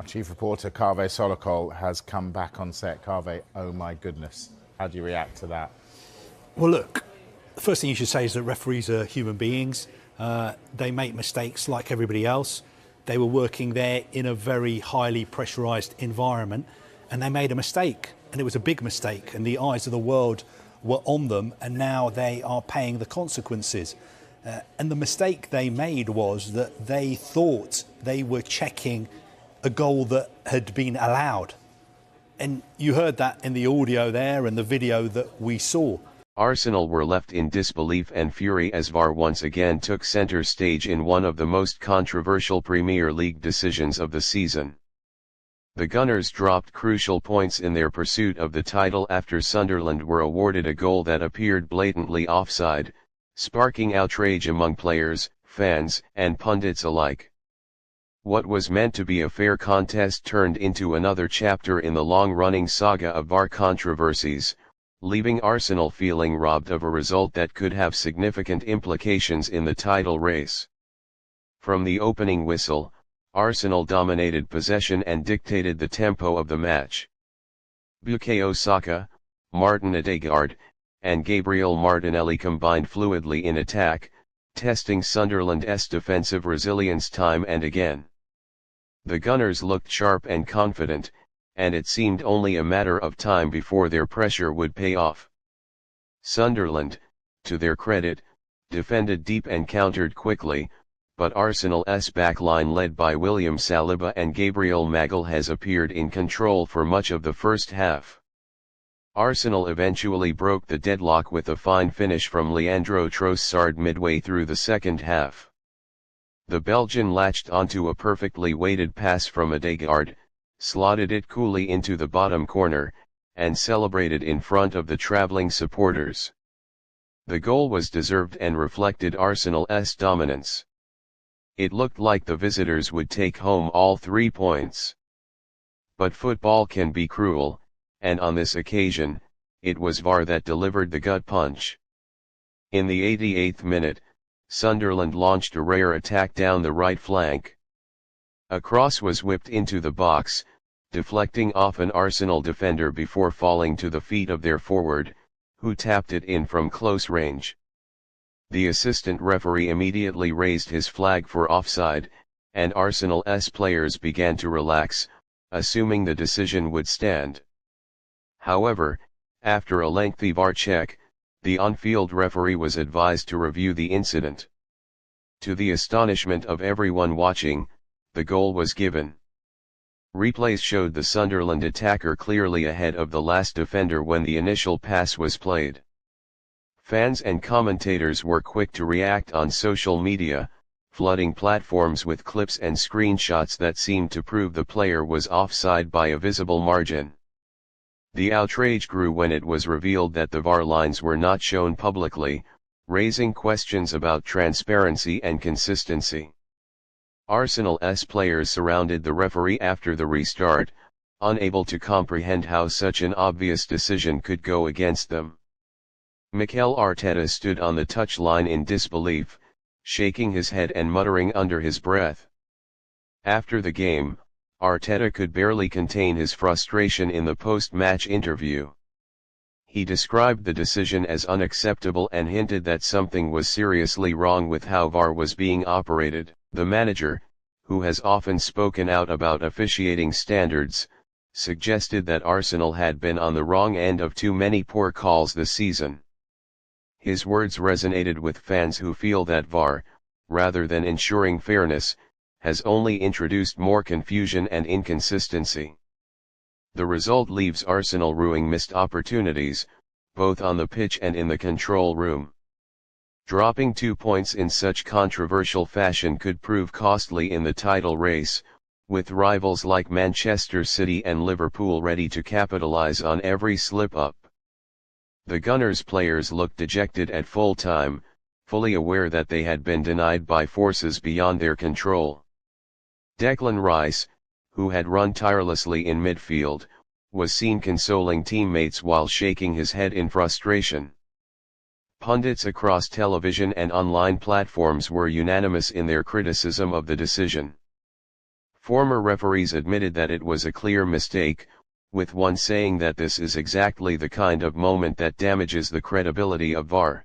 Our chief reporter, Kaveh Solokol, has come back on set. Kaveh, oh my goodness. How do you react to that? Well, look, the first thing you should say is that referees are human beings. They make mistakes like everybody else. They were working there in a very highly pressurised environment, and they made a mistake, and it was a big mistake, and the eyes of the world were on them, and now they are paying the consequences. And the mistake they made was that they thought they were checking a goal that had been allowed. And you heard that in the audio there and the video that we saw. Arsenal were left in disbelief and fury as VAR once again took centre stage in one of the most controversial Premier League decisions of the season. The Gunners dropped crucial points in their pursuit of the title after Sunderland were awarded a goal that appeared blatantly offside, sparking outrage among players, fans, and pundits alike. What was meant to be a fair contest turned into another chapter in the long-running saga of VAR controversies, leaving Arsenal feeling robbed of a result that could have significant implications in the title race. From the opening whistle, Arsenal dominated possession and dictated the tempo of the match. Bukayo Saka, Martin Odegaard, and Gabriel Martinelli combined fluidly in attack, testing Sunderland's defensive resilience time and again. The Gunners looked sharp and confident, and it seemed only a matter of time before their pressure would pay off. Sunderland, to their credit, defended deep and countered quickly, but Arsenal's backline led by William Saliba and Gabriel Magalhaes appeared in control for much of the first half. Arsenal eventually broke the deadlock with a fine finish from Leandro Trossard midway through the second half. The Belgian latched onto a perfectly weighted pass from Odegaard, slotted it coolly into the bottom corner, and celebrated in front of the travelling supporters. The goal was deserved and reflected Arsenal's dominance. It looked like the visitors would take home all 3 points. But football can be cruel, and on this occasion, it was VAR that delivered the gut punch. In the 88th minute, Sunderland launched a rare attack down the right flank. A cross was whipped into the box, deflecting off an Arsenal defender before falling to the feet of their forward, who tapped it in from close range. The assistant referee immediately raised his flag for offside, and Arsenal's players began to relax, assuming the decision would stand. However, after a lengthy VAR check, the on-field referee was advised to review the incident. To the astonishment of everyone watching, the goal was given. Replays showed the Sunderland attacker clearly ahead of the last defender when the initial pass was played. Fans and commentators were quick to react on social media, flooding platforms with clips and screenshots that seemed to prove the player was offside by a visible margin. The outrage grew when it was revealed that the VAR lines were not shown publicly, raising questions about transparency and consistency. Arsenal's players surrounded the referee after the restart, unable to comprehend how such an obvious decision could go against them. Mikel Arteta stood on the touchline in disbelief, shaking his head and muttering under his breath. After the game, Arteta could barely contain his frustration in the post-match interview. He described the decision as unacceptable and hinted that something was seriously wrong with how VAR was being operated. The manager, who has often spoken out about officiating standards, suggested that Arsenal had been on the wrong end of too many poor calls this season. His words resonated with fans who feel that VAR, rather than ensuring fairness, has only introduced more confusion and inconsistency. The result leaves Arsenal ruining missed opportunities, both on the pitch and in the control room. Dropping 2 points in such controversial fashion could prove costly in the title race, with rivals like Manchester City and Liverpool ready to capitalise on every slip-up. The Gunners players looked dejected at full time, fully aware that they had been denied by forces beyond their control. Declan Rice, who had run tirelessly in midfield, was seen consoling teammates while shaking his head in frustration. Pundits across television and online platforms were unanimous in their criticism of the decision. Former referees admitted that it was a clear mistake, with one saying that this is exactly the kind of moment that damages the credibility of VAR.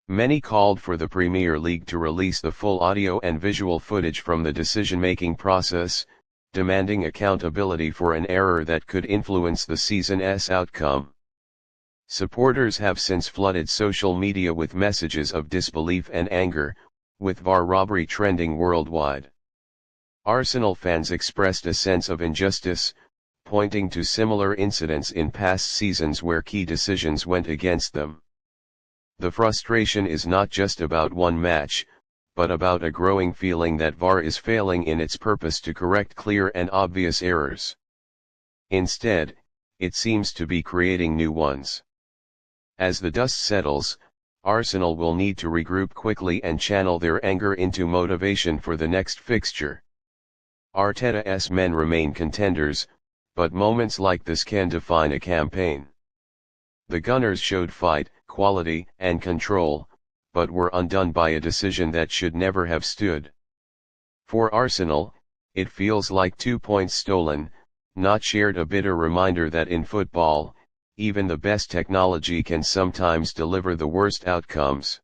Many called for the Premier League to release the full audio and visual footage from the decision-making process, demanding accountability for an error that could influence the season's outcome. Supporters have since flooded social media with messages of disbelief and anger, with Var Robbery trending worldwide. Arsenal fans expressed a sense of injustice, pointing to similar incidents in past seasons where key decisions went against them. The frustration is not just about one match, but about a growing feeling that VAR is failing in its purpose to correct clear and obvious errors. Instead, it seems to be creating new ones. As the dust settles, Arsenal will need to regroup quickly and channel their anger into motivation for the next fixture. Arteta's men remain contenders, but moments like this can define a campaign. The Gunners showed fight, quality, and control, but were undone by a decision that should never have stood. For Arsenal, it feels like 2 points stolen, not shared, a bitter reminder that in football, even the best technology can sometimes deliver the worst outcomes.